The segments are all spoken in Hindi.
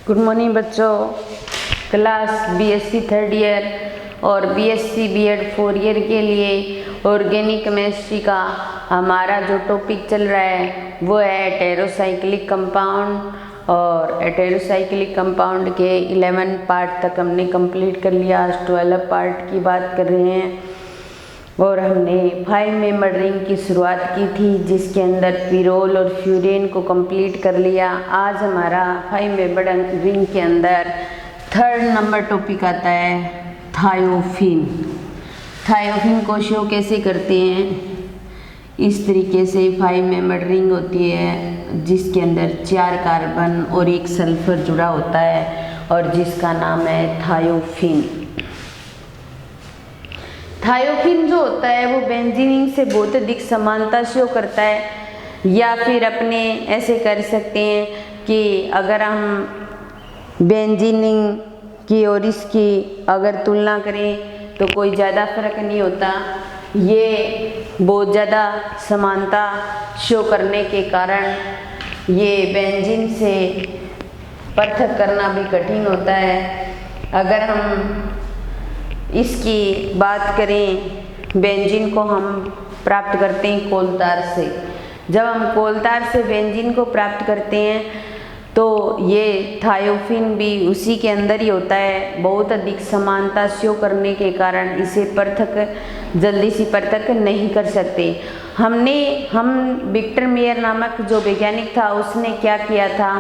गुड मॉर्निंग बच्चों। क्लास बीएससी थर्ड ईयर और बीएससी बीएड 4 ईयर के लिए ऑर्गेनिक केमिस्ट्री का हमारा जो टॉपिक चल रहा है वो है हेटेरोसाइक्लिक कंपाउंड। और हेटेरोसाइक्लिक कंपाउंड के 11 पार्ट तक हमने कंप्लीट कर लिया। आज 12 पार्ट की बात कर रहे हैं और हमने 5 मेंबर रिंग की शुरुआत की थी जिसके अंदर पिरोल और फ्यूरेन को कंप्लीट कर लिया। आज हमारा 5 मेंबर रिंग के अंदर 3rd नंबर टॉपिक आता है थायोफिन। थायोफिन को शो कैसे करते हैं? इस तरीके से 5 मेंबर रिंग होती है जिसके अंदर 4 कार्बन और 1 सल्फर जुड़ा होता है और जिसका नाम है थायोफिन। थायोफिन जो होता है वो बेंजीन से बहुत अधिक समानता शो करता है। या फिर अपने ऐसे कर सकते हैं कि अगर हम बेंजीन की और इसकी अगर तुलना करें तो कोई ज़्यादा फर्क नहीं होता। ये बहुत ज़्यादा समानता शो करने के कारण ये बेंजीन से पृथक करना भी कठिन होता है। अगर हम इसकी बात करें, बेंजीन को हम प्राप्त करते हैं कोलतार से। जब हम कोलतार से बेंजीन को प्राप्त करते हैं तो ये थायोफिन भी उसी के अंदर ही होता है। बहुत अधिक समानता शो करने के कारण इसे पृथक जल्दी से पृथक नहीं कर सकते। हम विक्टर मेयर नामक जो वैज्ञानिक था उसने क्या किया था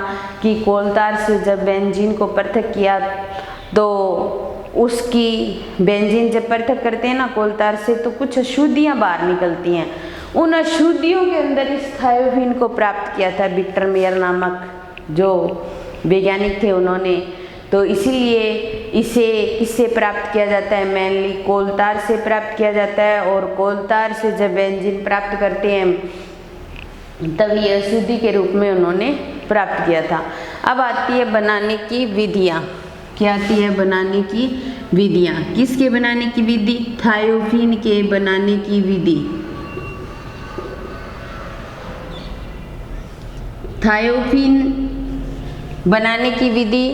कि कोलतार से जब बेंजीन को पृथक किया तो उसकी बेंजीन जब पृथक करते हैं ना कोलतार से तो कुछ अशुद्धियाँ बाहर निकलती हैं। उन अशुद्धियों के अंदर इस थायोफिन को प्राप्त किया था विक्टर मेयर नामक जो वैज्ञानिक थे उन्होंने। तो इसीलिए इसे किससे प्राप्त किया जाता है? मेनली कोलतार से प्राप्त किया जाता है। और कोलतार से जब बेंजीन प्राप्त करते हैं तब ये अशुद्धि के रूप में उन्होंने प्राप्त किया था। अब आती है बनाने की विधियाँ। क्या आती है? बनाने की विधियाँ। किसके बनाने की विधि? थायोफिन के बनाने की विधि। थायोफिन बनाने की विधि,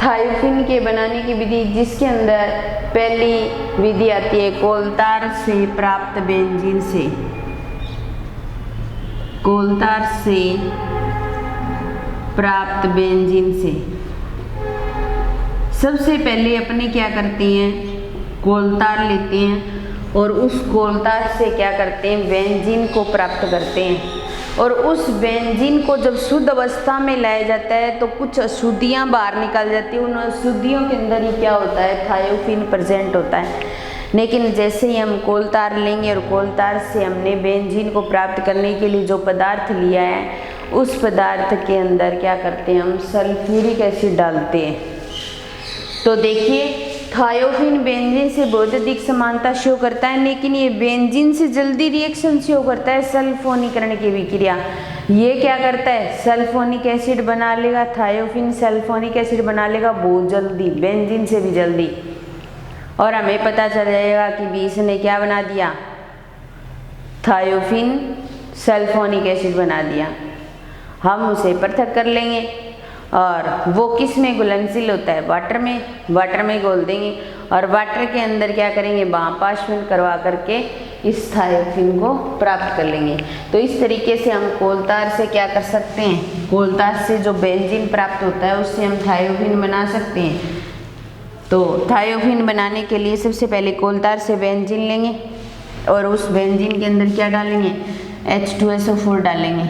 थायोफिन के बनाने की विधि जिसके अंदर पहली विधि आती है कोलतार से प्राप्त बेंजीन से। कोलतार से प्राप्त बेंजीन से सबसे पहले अपने क्या करते हैं? कोलतार लेते हैं और उस कोलतार से क्या करते हैं? बेंजीन को प्राप्त करते हैं। और उस बेंजीन को जब शुद्ध अवस्था में लाया जाता है तो कुछ अशुद्धियाँ बाहर निकल जाती हैं। उन अशुद्धियों के अंदर ही क्या होता है? थायोफिन प्रेजेंट होता है। लेकिन जैसे ही हम कोलतार लेंगे और कोलतार से हमने बेंजीन को प्राप्त करने के लिए जो पदार्थ लिया है उस पदार्थ के अंदर क्या करते हैं? हम सल्फ्यूरिक एसिड डालते हैं। तो देखिए थायोफिन बेंजीन से बहुत अधिक समानता शो करता है लेकिन ये बेंजीन से जल्दी रिएक्शन शो करता है सल्फोनीकरण की विक्रिया। ये क्या करता है? सल्फोनिक एसिड बना लेगा। थायोफिन सल्फोनिक एसिड बना लेगा बहुत जल्दी, बेंजीन से भी जल्दी। और हमें पता चल जाएगा कि भी इसने क्या बना दिया? थायोफिन सल्फोनिक एसिड बना दिया। हम उसे पृथक कर लेंगे और वो किस में घुलनशील होता है? वाटर में घोल देंगे और वाटर के अंदर क्या करेंगे? बाष्पीभवन करवा करके इस थायोफिन को प्राप्त कर लेंगे। तो इस तरीके से हम कोलतार से क्या कर सकते हैं? कोलतार से जो बेंजीन प्राप्त होता है उससे हम थायोफिन बना सकते हैं। तो थायोफिन बनाने के लिए सबसे पहले कोलतार से बेंजीन लेंगे और उस बेंजीन के अंदर क्या डालेंगे? H2SO4 डालेंगे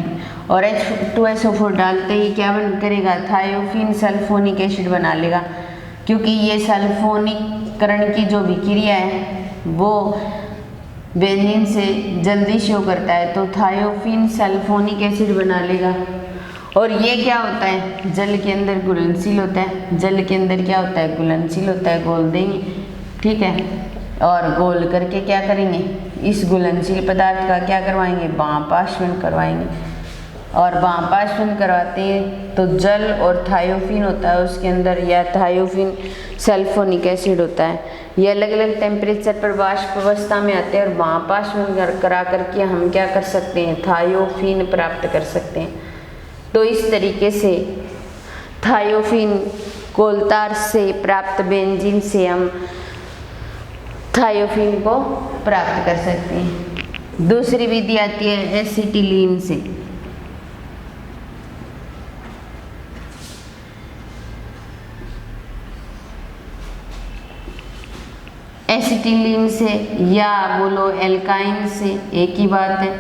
और H2SO4 डालते ही क्या बन करेगा? थायोफिन सल्फोनिक एसिड बना लेगा। क्योंकि ये सल्फोनीकरण की जो विक्रिया है वो बेंजीन से जल्दी शो करता है तो थायोफिन सल्फोनिक एसिड बना लेगा। और ये क्या होता है? जल के अंदर घुलनशील होता है। जल के अंदर क्या होता है? घुलनशील होता है। घोल देंगे, ठीक है। और घोल करके क्या करेंगे? इस घुलनशील पदार्थ का क्या करवाएंगे? बाष्पीभवन करवाएंगे। और बाष्पीभवन करवाते हैं तो जल और थायोफिन होता है उसके अंदर, या थायोफिन सल्फोनिक एसिड होता है। ये अलग अलग टेम्परेचर पर वाष्प अवस्था में आते हैं और बाष्पीभवन करा करके हम क्या कर सकते हैं? थायोफिन प्राप्त कर सकते हैं। तो इस तरीके से थायोफिन कोलतार से प्राप्त बेंजीन से हम थायोफिन को प्राप्त कर सकते हैं। दूसरी विधि आती है एसिटिलीन से। एसिटिलीन से या बोलो एल्काइन से, एक ही बात है,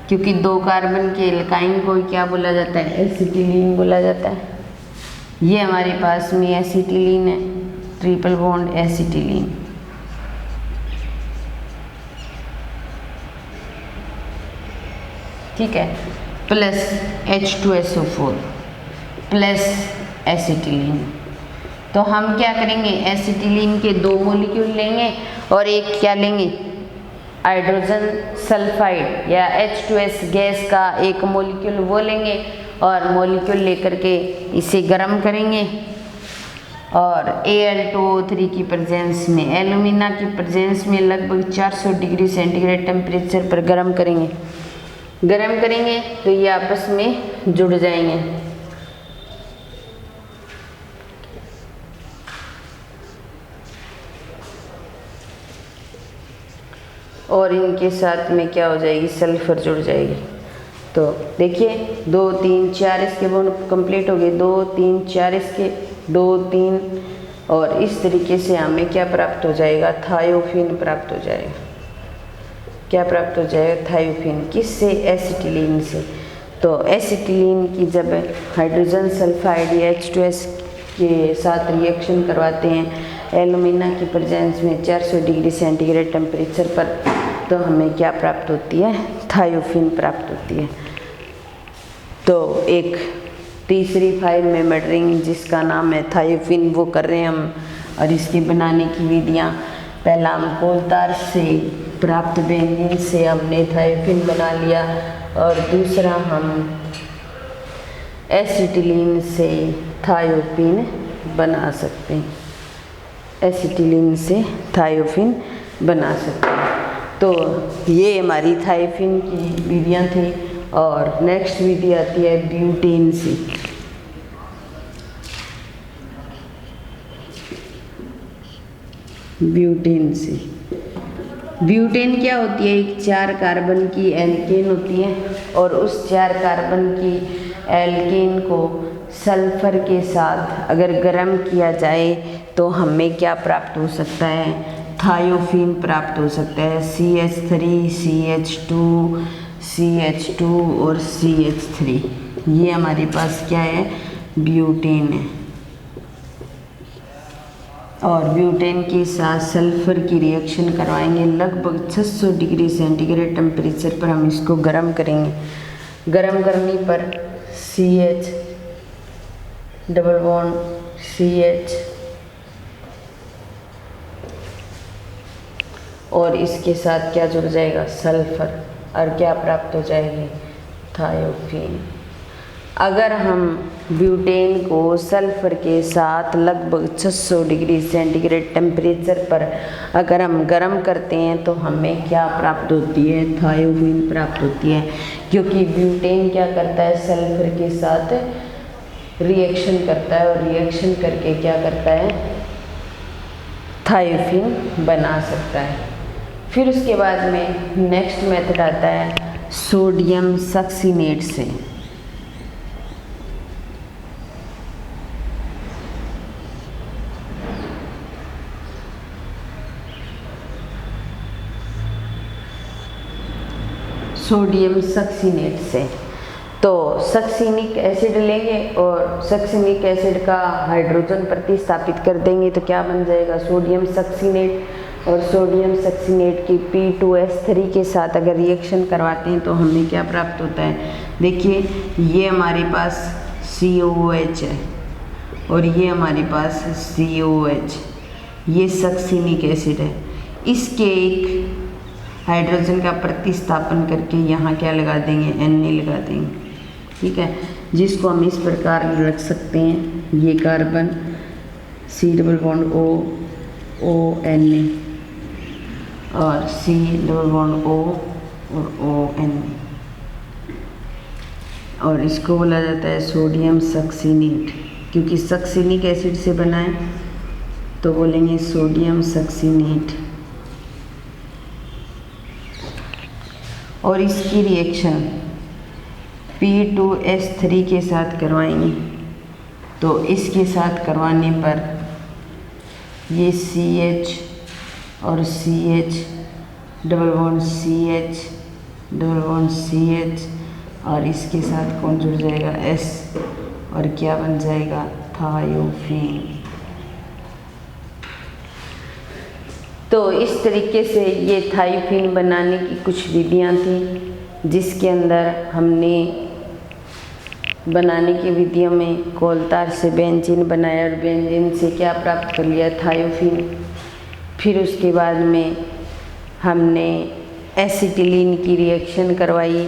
क्योंकि 2 कार्बन के एल्काइन को क्या बोला जाता है, एसिटिलीन बोला जाता है। ये हमारे पास में एसिटिलीन है, ट्रिपल बॉन्ड एसिटिलीन। ठीक है, प्लस H2SO4 प्लस एसिटिलीन। तो हम क्या करेंगे, एसिटिलीन के 2 मॉलिक्यूल लेंगे और एक क्या लेंगे, हाइड्रोजन सल्फाइड या H2S गैस का एक मॉलिक्यूल वो लेंगे और मॉलिक्यूल लेकर के इसे गर्म करेंगे और Al2O3 की प्रेजेंस में, एल्यूमिना की प्रेजेंस में लगभग 400 डिग्री सेंटीग्रेड टेम्परेचर पर गर्म करेंगे। गर्म करेंगे तो ये आपस में जुड़ जाएंगे। और इनके साथ में क्या हो जाएगी, सल्फर जुड़ जाएगी। तो देखिए 2 3 4 इसके बॉन्ड कंप्लीट हो गए, 2 3 4 इसके, 2 3 और इस तरीके से हमें क्या प्राप्त हो जाएगा, थायोफिन प्राप्त हो जाएगा। क्या प्राप्त हो जाएगा, थायोफिन। किससे, एसिटिलीन से। तो एसिटिलीन की जब हाइड्रोजन सल्फाइड या H2S के साथ रिएक्शन करवाते हैं एल्यूमिना की प्रेजेंस में 400 डिग्री सेंटीग्रेड टेम्परेचर पर, तो हमें क्या प्राप्त होती है, थायोफिन प्राप्त होती है। तो एक तीसरी फाइल में मर्डरिंग जिसका नाम है थायोफिन वो कर रहे हैं हम, और इसके बनाने की विधियाँ, पहला हम कोलतार से प्राप्त बेंजीन से हमने थायोफिन बना लिया, और दूसरा हम एसिटिलीन से थायोफिन बना सकते हैं, एसिटिलीन से थायोफिन बना सकते हैं। तो ये हमारी थायोफिन की विधियाँ थी। और नेक्स्ट विधि आती है ब्यूटेन से। ब्यूटेन से, ब्यूटेन क्या होती है, एक 4 कार्बन की एल्केन होती है और उस 4 कार्बन की एल्केन को सल्फर के साथ अगर गर्म किया जाए तो हमें क्या प्राप्त हो सकता है, थायोफिन प्राप्त हो सकता है। CH3 CH2 CH2 और CH3, ये हमारे पास क्या है, ब्यूटेन है। और ब्यूटेन के साथ सल्फर की रिएक्शन करवाएंगे, लगभग 600 डिग्री सेंटीग्रेड टेम्परेचर पर हम इसको गर्म करेंगे। गर्म करने पर CH डबल बॉन्ड CH और इसके साथ क्या जुड़ जाएगा, सल्फर, और क्या प्राप्त हो जाएगी, थायोफिन। अगर हम ब्यूटेन को सल्फर के साथ लगभग 600 डिग्री सेंटीग्रेड टेम्परेचर पर अगर हम गर्म करते हैं तो हमें क्या प्राप्त होती है, थायोफिन प्राप्त होती है। क्योंकि ब्यूटेन क्या करता है, सल्फर के साथ रिएक्शन करता है और रिएक्शन करके क्या करता है, थायोफिन बना सकता है। फिर उसके बाद में नेक्स्ट मेथड आता है सोडियम सक्सीनेट से। सोडियम सक्सीनेट से तो सक्सीनिक एसिड लेंगे और सक्सीनिक एसिड का हाइड्रोजन प्रतिस्थापित कर देंगे तो क्या बन जाएगा, सोडियम सक्सीनेट। और सोडियम सक्सीनेट की P2S3 के साथ अगर रिएक्शन करवाते हैं तो हमें क्या प्राप्त होता है, देखिए ये हमारे पास COOH है और ये हमारे पास COOH, ये सक्सीनिक एसिड है। इसके एक हाइड्रोजन का प्रतिस्थापन करके यहाँ क्या लगा देंगे, Na लगा देंगे। ठीक है, जिसको हम इस प्रकार रख सकते हैं, ये carbon C double bond ONA और C डबल बॉन्ड O और ONA, और इसको बोला जाता है सोडियम सक्सीनेट। क्योंकि सक्सिनिक एसिड से बना है तो बोलेंगे सोडियम सक्सिनेट। और इसकी रिएक्शन P2S3 के साथ करवाएंगे तो इसके साथ करवाने पर ये CH और CH डबल बॉन्ड CH और इसके साथ कौन जुड़ जाएगा S और क्या बन जाएगा थायोफीन। तो इस तरीके से ये थायोफीन बनाने की कुछ विधियां थी, जिसके अंदर हमने बनाने की विधियों में कोलतार से बेंजीन बनाया और बेंजीन से क्या प्राप्त कर लिया थायोफीन। फिर उसके बाद में हमने एसिटिलीन की रिएक्शन करवाई,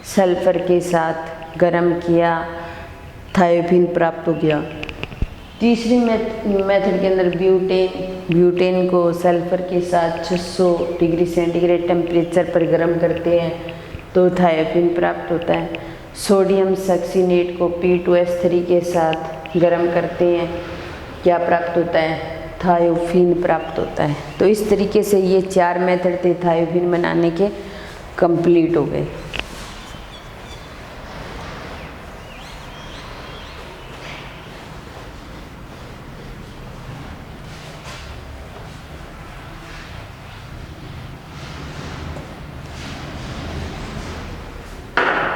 सल्फ़र के साथ गर्म किया, थायोफीन प्राप्त हो गया। तीसरी मेथड के अंदर ब्यूटेन को सल्फ़र के साथ 600 डिग्री सेंटीग्रेड टेम्परेचर पर गर्म करते हैं तो थायोफीन प्राप्त होता है। सोडियम सक्सिनेट को P2S3 के साथ गर्म करते हैं, क्या प्राप्त होता है थायोफीन प्राप्त होता है। तो इस तरीके से ये 4 मेथड थे थायोफीन बनाने के, कंप्लीट हो गए।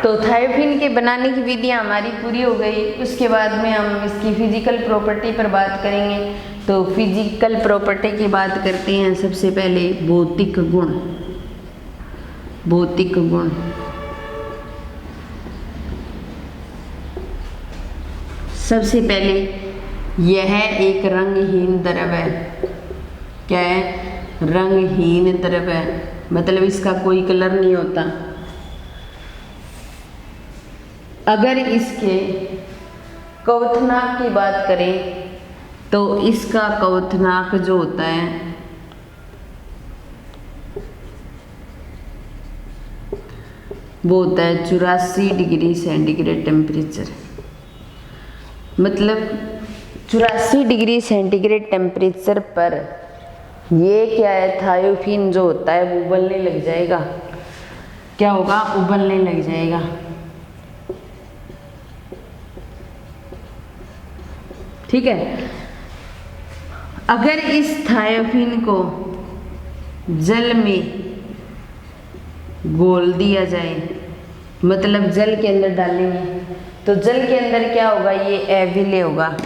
तो थायोफीन के बनाने की विधियाँ हमारी पूरी हो गई। उसके बाद में हम इसकी फिजिकल प्रॉपर्टी पर बात करेंगे। तो फिजिकल प्रॉपर्टी की बात करते हैं। सबसे पहले भौतिक गुण। सबसे पहले यह एक रंगहीन द्रव है। क्या है? रंगहीन द्रव है, मतलब इसका कोई कलर नहीं होता। अगर इसके क्वथनांक की बात करें तो इसका क्वथनांक जो होता है वो होता है 84 डिग्री सेंटीग्रेड टेम्परेचर। मतलब 84 डिग्री सेंटीग्रेड टेम्परेचर पर ये क्या है, थायोफीन जो होता है वो उबलने लग जाएगा। क्या होगा? उबलने लग जाएगा। ठीक है। अगर इस थायोफीन को जल में घोल दिया जाए, मतलब जल के अंदर डालेंगे तो जल के अंदर क्या होगा, ये एविले होगा।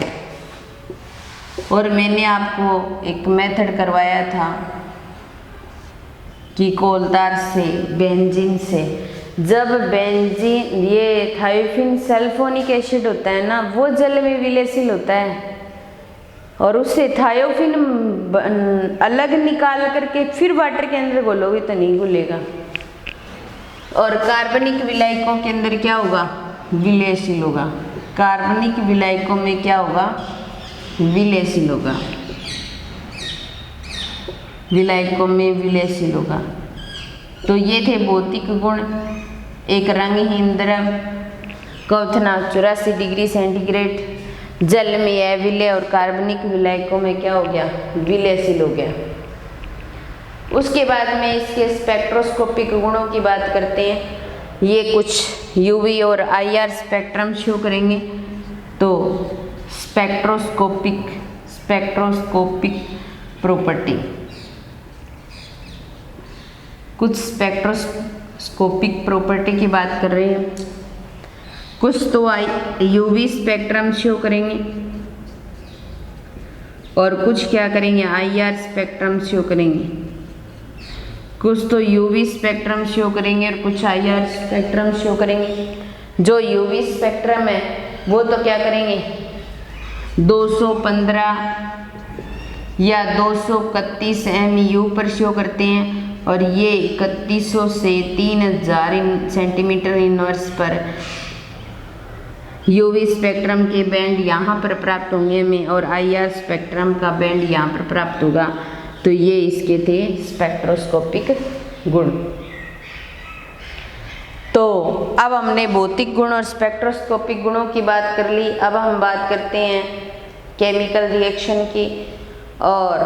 और मैंने आपको एक मेथड करवाया था कि कोलतार से बेंजीन से, जब बेंजीन ये थायोफीन सल्फोनिक एसिड होता है ना, वो जल में विलेयशील होता है और उससे थायोफीन अलग निकाल करके फिर वाटर के अंदर घोलोगे तो नहीं घुलेगा। और कार्बनिक विलायकों के अंदर क्या होगा? विलेयशील होगा। कार्बनिक विलायकों में क्या होगा? विलेयशील होगा। विलायकों में विलेयशील होगा। तो ये थे भौतिक गुण। एक रंगहीन द्रव, क्वथनांक 84 डिग्री सेंटीग्रेड, जल में एविले और कार्बनिक विलायकों में क्या हो गया? विलेयशील हो गया। उसके बाद में इसके स्पेक्ट्रोस्कोपिक गुणों की बात करते हैं। ये कुछ यूवी और आईआर स्पेक्ट्रम शो करेंगे। तो स्पेक्ट्रोस्कोपिक प्रॉपर्टी, कुछ स्पेक्ट्रोस्कोपिक प्रॉपर्टी की बात कर रहे हैं। कुछ तो यूवी स्पेक्ट्रम शो करेंगे और कुछ क्या करेंगे? आईआर स्पेक्ट्रम शो करेंगे। कुछ तो यूवी स्पेक्ट्रम शो करेंगे और कुछ आईआर स्पेक्ट्रम शो करेंगे। जो यूवी स्पेक्ट्रम है वो तो क्या करेंगे? 215 या 231 MU पर शो करते हैं और ये 3100 से 3000 सेंटीमीटर इनवर्स पर यूवी स्पेक्ट्रम के बैंड यहाँ पर प्राप्त होंगे हमें और आईआर स्पेक्ट्रम का बैंड यहाँ पर प्राप्त होगा। तो ये इसके थे स्पेक्ट्रोस्कोपिक गुण। तो अब हमने भौतिक गुण और स्पेक्ट्रोस्कोपिक गुणों की बात कर ली। अब हम बात करते हैं केमिकल रिएक्शन की। और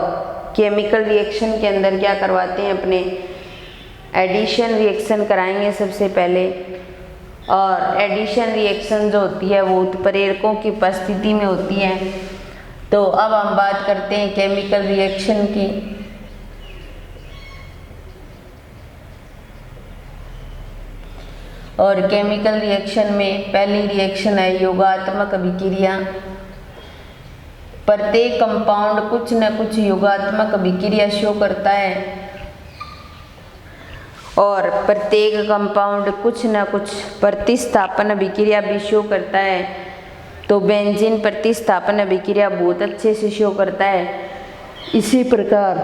केमिकल रिएक्शन के अंदर क्या करवाते हैं, अपने एडिशन रिएक्शन कराएंगे सबसे पहले। और एडिशन रिएक्शन जो होती है वो उत्प्रेरकों की उपस्थिति में होती है। तो अब हम बात करते हैं केमिकल रिएक्शन की। और केमिकल रिएक्शन में पहली रिएक्शन है योगात्मक अभिक्रिया। प्रत्येक कंपाउंड कुछ न कुछ योगात्मक अभिक्रिया शो करता है और प्रत्येक कंपाउंड कुछ न कुछ प्रतिस्थापन अभिक्रिया भी शो करता है। तो बेंजीन प्रतिस्थापन अभिक्रिया बहुत अच्छे से शो करता है। इसी प्रकार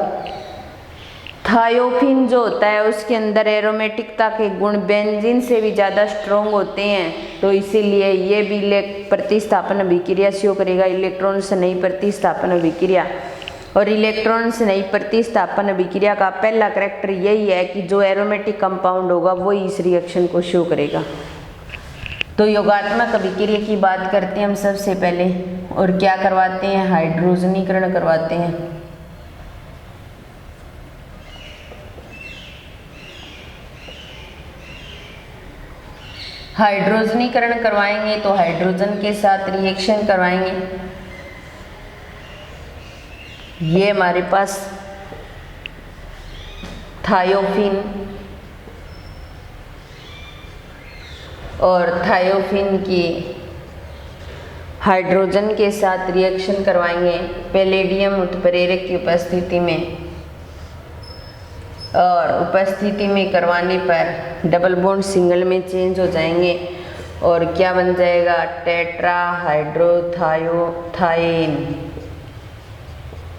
थायोफिन जो होता है उसके अंदर एरोमेटिकता के गुण बेंजीन से भी ज़्यादा स्ट्रॉन्ग होते हैं। तो इसीलिए ये भी प्रतिस्थापन अभिक्रिया शो करेगा, इलेक्ट्रॉन से नई प्रतिस्थापन अभिक्रिया। और इलेक्ट्रॉन से नई प्रतिस्थापन अभिक्रिया का पहला करैक्टर यही है कि जो एरोमेटिक कंपाउंड होगा वही इस रिएक्शन को शो करेगा। तो योगात्मक अभिक्रिया की बात करते हैं हम सबसे पहले। और क्या करवाते हैं, हाइड्रोजनीकरण करवाते हैं। हाइड्रोजनीकरण करवाएंगे तो हाइड्रोजन के साथ रिएक्शन करवाएंगे। ये हमारे पास थायोफिन और थायोफिन की हाइड्रोजन के साथ रिएक्शन करवाएंगे पैलेडियम उत्प्रेरक की उपस्थिति में। और उपस्थिति में करवाने पर डबल बॉन्ड सिंगल में चेंज हो जाएंगे और क्या बन जाएगा, टेट्रा हाइड्रोथायोथाइन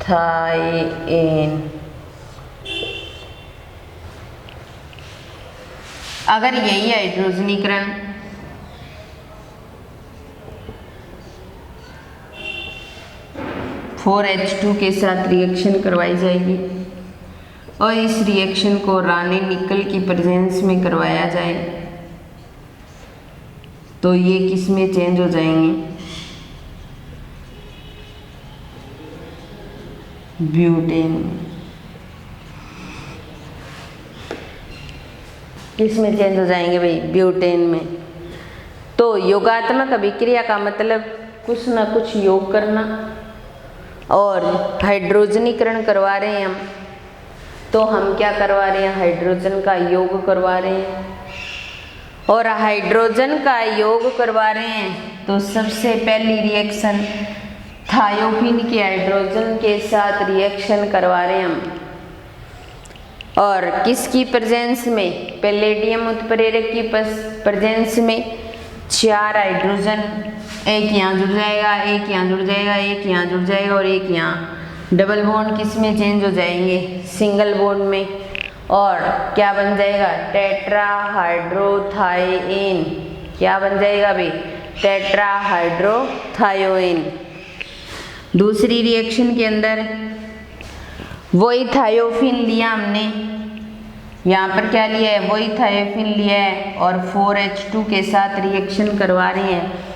थाइन। अगर यही हाइड्रोजनीकरण (4H2) के साथ रिएक्शन करवाई जाएगी और इस रिएक्शन को रानी निकल की प्रेजेंस में करवाया जाए तो ये किस में चेंज हो जाएंगे, ब्यूटेन। किस में चेंज हो जाएंगे भाई, ब्यूटेन में। तो योगात्मक अभिक्रिया का मतलब कुछ ना कुछ योग करना। और हाइड्रोजनीकरण करवा रहे हैं हम, तो हम क्या करवा रहे हैं, हाइड्रोजन का योग करवा रहे हैं। और हाइड्रोजन का योग करवा रहे हैं तो सबसे पहली रिएक्शन थायोफिन के हाइड्रोजन के साथ रिएक्शन करवा रहे हैं हम। और किसकी प्रेजेंस में, पैलेडियम उत्प्रेरक की प्रेजेंस में 4 हाइड्रोजन, एक यहाँ जुड़ जाएगा, एक यहाँ जुड़ जाएगा, एक यहाँ जुड़ जाएगा और एक यहाँ। डबल बॉन्ड किस में चेंज हो जाएंगे, सिंगल बॉन्ड में। और क्या बन जाएगा, टेट्रा हाइड्रोथाइन। क्या बन जाएगा भाई, टेट्रा हाइड्रोथायोइन। दूसरी रिएक्शन के अंदर वही थायोफिन लिया हमने, यहाँ पर क्या लिया है, वही थायोफिन लिया है और 4H2 के साथ रिएक्शन करवा रहे हैं।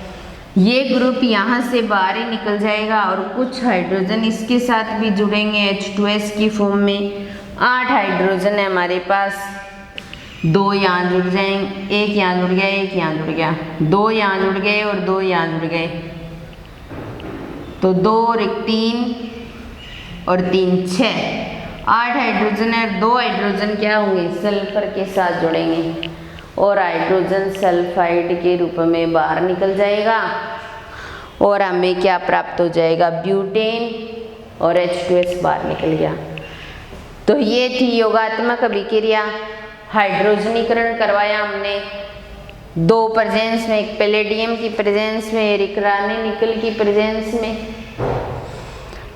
ये ग्रुप यहाँ से बाहर ही निकल जाएगा और कुछ हाइड्रोजन इसके साथ भी जुड़ेंगे H2S की फॉर्म में। 8 हाइड्रोजन है हमारे पास, 2 यहाँ जुड़ जाएंगे, एक यहाँ जुड़ गया, एक यहाँ जुड़ गया, 2 यहाँ जुड़ गए और 2 यहाँ जुड़ गए। तो 2 और 1 3 और 3 6, 8 हाइड्रोजन है। 2 हाइड्रोजन क्या होंगे, सल्फर के साथ जुड़ेंगे और हाइड्रोजन सल्फाइड के रूप में बाहर निकल जाएगा और हमें क्या प्राप्त हो जाएगा, ब्यूटेन और H2S बाहर निकल गया। तो ये थी योगात्मक अभिक्रिया। हाइड्रोजनीकरण करवाया हमने 2 प्रेजेंस में, एक पैलेडियम की प्रेजेंस में, एक रानी निकल की प्रेजेंस में।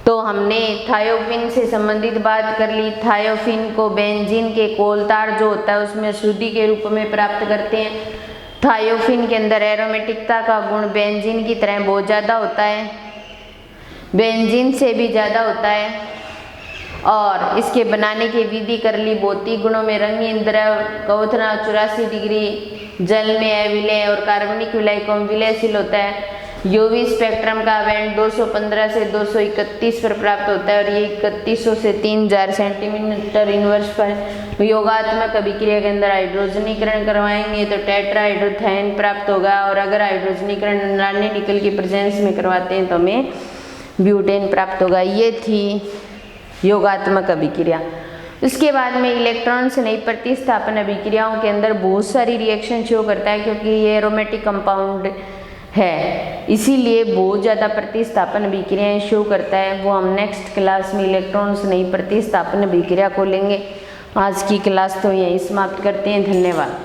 तो हमने थायोफिन से संबंधित बात कर ली। थायोफिन को बेंजीन के कोलतार जो होता है उसमें अशुद्धि के रूप में प्राप्त करते हैं। थायोफिन के अंदर एरोमेटिकता का गुण बेंजीन की तरह बहुत ज़्यादा होता है, बेंजीन से भी ज़्यादा होता है। और इसके बनाने की विधि कर ली, भौतिक गुणों में रंगीन द्रव का उतना 84 डिग्री जल में अविलय और कार्बनिक विलय कम विलयशील होता है। यूवी स्पेक्ट्रम का बैंड 215 से 231 पर प्राप्त होता है और ये 3100 से 3000 सेंटीमीटर इनवर्स पर योगात्मक अभिक्रिया के अंदर हाइड्रोजनीकरण करवाएंगे तो टेट्राहाइड्रोथेन प्राप्त होगा, और अगर हाइड्रोजनीकरण नानी निकल की प्रेजेंस में करवाते हैं तो हमें ब्यूटेन प्राप्त होगा। ये थी योगात्मक अभिक्रिया। उसके बाद में इलेक्ट्रॉन से नई प्रतिस्थापन अभिक्रियाओं के अंदर बहुत सारी रिएक्शन शो करता है, क्योंकि ये एरोमेटिक कंपाउंड है इसीलिए बहुत ज़्यादा प्रतिस्थापन अभिक्रियाएं शो करता है। वो हम नेक्स्ट क्लास में इलेक्ट्रॉन से नई प्रतिस्थापन अभिक्रिया को लेंगे। आज की क्लास तो यहीं समाप्त करते हैं। धन्यवाद।